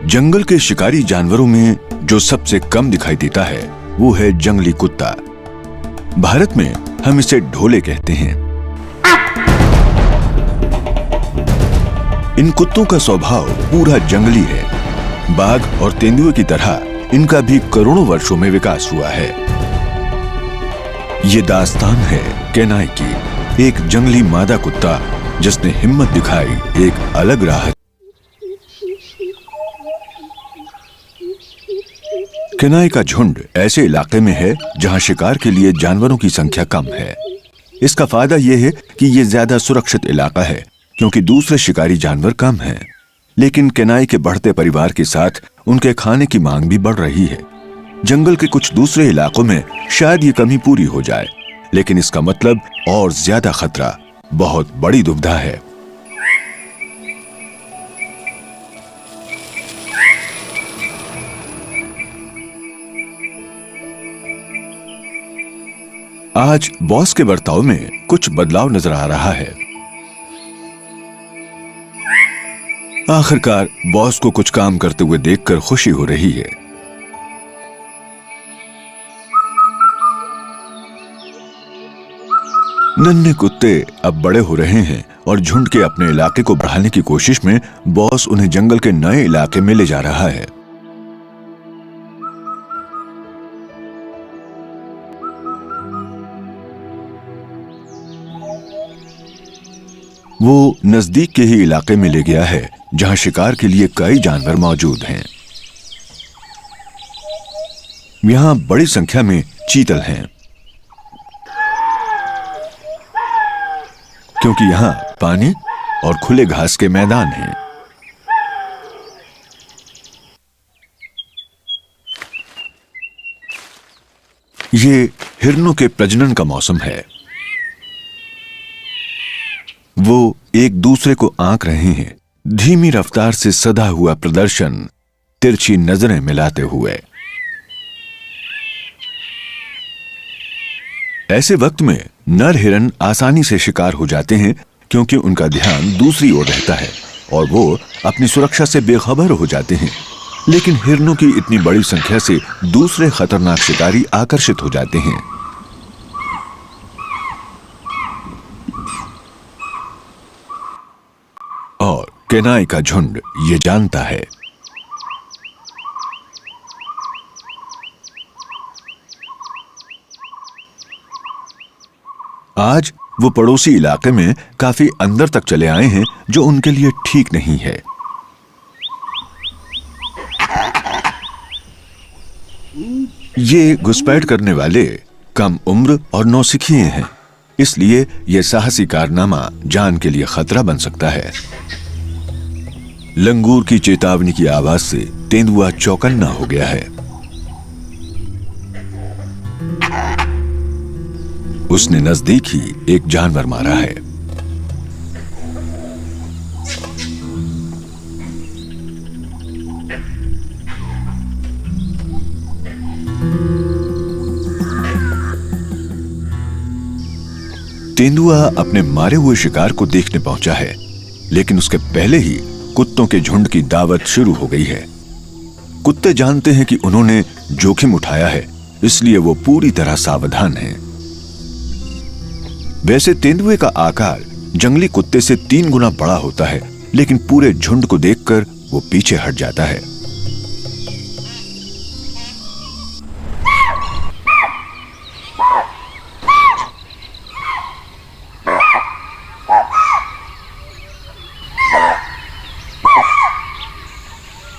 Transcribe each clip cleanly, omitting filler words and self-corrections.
जंगल के शिकारी जानवरों में जो सबसे कम दिखाई देता है वो है जंगली कुत्ता। भारत में हम इसे ढोले कहते हैं। इन कुत्तों का स्वभाव पूरा जंगली है। बाघ और तेंदुए की तरह इनका भी करोड़ों वर्षों में विकास हुआ है। ये दास्तान है केनाई की, एक जंगली मादा कुत्ता जिसने हिम्मत दिखाई एक अलग राह। केनाई का झुंड ऐसे इलाके में है जहां शिकार के लिए जानवरों की संख्या कम है। इसका फायदा यह है कि यह ज्यादा सुरक्षित इलाका है क्योंकि दूसरे शिकारी जानवर कम हैं। लेकिन केनाई के बढ़ते परिवार के साथ उनके खाने की मांग भी बढ़ रही है। जंगल के कुछ दूसरे इलाकों में शायद ये कमी पूरी हो जाए, लेकिन इसका मतलब और ज्यादा खतरा, बहुत बड़ी दुविधा है। आज बॉस के बर्ताव में कुछ बदलाव नजर आ रहा है। आखिरकार बॉस को कुछ काम करते हुए देखकर खुशी हो रही है। नन्हे कुत्ते अब बड़े हो रहे हैं और झुंड के अपने इलाके को बढ़ाने की कोशिश में बॉस उन्हें जंगल के नए इलाके में ले जा रहा है। वो नजदीक के ही इलाके में ले गया है जहां शिकार के लिए कई जानवर मौजूद हैं। यहां बड़ी संख्या में चीतल हैं क्योंकि यहां पानी और खुले घास के मैदान हैं। ये हिरणों के प्रजनन का मौसम है। वो एक दूसरे को आंक रहे हैं, धीमी रफ्तार से सधा हुआ प्रदर्शन, तिरछी नजरें मिलाते हुए। ऐसे वक्त में नर हिरन आसानी से शिकार हो जाते हैं क्योंकि उनका ध्यान दूसरी ओर रहता है और वो अपनी सुरक्षा से बेखबर हो जाते हैं। लेकिन हिरणों की इतनी बड़ी संख्या से दूसरे खतरनाक शिकारी आकर्षित हो जाते हैं। और केनाई का झुंड ये जानता है। आज वो पड़ोसी इलाके में काफी अंदर तक चले आए हैं जो उनके लिए ठीक नहीं है। ये घुसपैठ करने वाले कम उम्र और नौसिखिए हैं, इसलिए यह साहसी कारनामा जान के लिए खतरा बन सकता है। लंगूर की चेतावनी की आवाज से तेंदुआ चौकन्ना हो गया है। उसने नजदीक ही एक जानवर मारा है। तेंदुआ अपने मारे हुए शिकार को देखने पहुंचा है, लेकिन उसके पहले ही कुत्तों के झुंड की दावत शुरू हो गई है। कुत्ते जानते हैं कि उन्होंने जोखिम उठाया है, इसलिए वो पूरी तरह सावधान हैं। वैसे तेंदुए का आकार जंगली कुत्ते से 3 गुना बड़ा होता है, लेकिन पूरे झुंड को देखकर वो पीछे हट जाता है।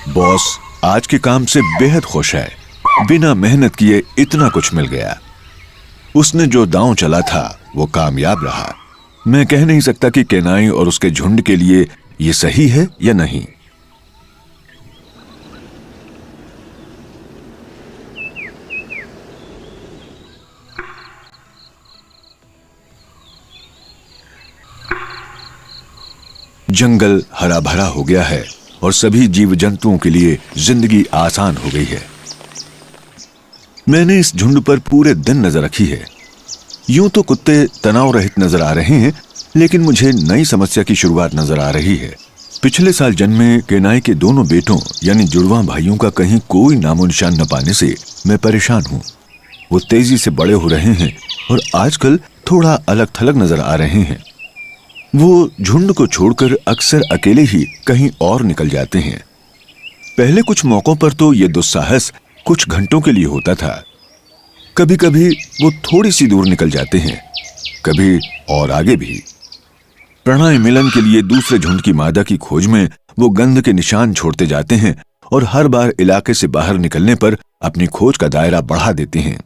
बॉस आज के काम से बेहद खुश है। बिना मेहनत किए इतना कुछ मिल गया। उसने जो दांव चला था वो कामयाब रहा। मैं कह नहीं सकता कि केनाई और उसके झुंड के लिए ये सही है या नहीं। जंगल हरा भरा हो गया है और सभी जीव जंतुओं के लिए जिंदगी आसान हो गई है। मैंने इस झुंड पर पूरे दिन नजर रखी है। यूं तो कुत्ते तनाव रहित नजर आ रहे हैं, लेकिन मुझे नई समस्या की शुरुआत नजर आ रही है। पिछले साल जन्मे केनाई के दोनों बेटों यानी जुड़वा भाइयों का कहीं कोई नामो निशान न पाने से मैं परेशान हूँ। वो तेजी से बड़े हो रहे हैं और आजकल थोड़ा अलग थलग नजर आ रहे हैं। वो झुंड को छोड़कर अक्सर अकेले ही कहीं और निकल जाते हैं। पहले कुछ मौकों पर तो ये दुस्साहस कुछ घंटों के लिए होता था। कभी कभी वो थोड़ी सी दूर निकल जाते हैं, कभी और आगे भी। प्रणय मिलन के लिए दूसरे झुंड की मादा की खोज में वो गंध के निशान छोड़ते जाते हैं और हर बार इलाके से बाहर निकलने पर अपनी खोज का दायरा बढ़ा देते हैं।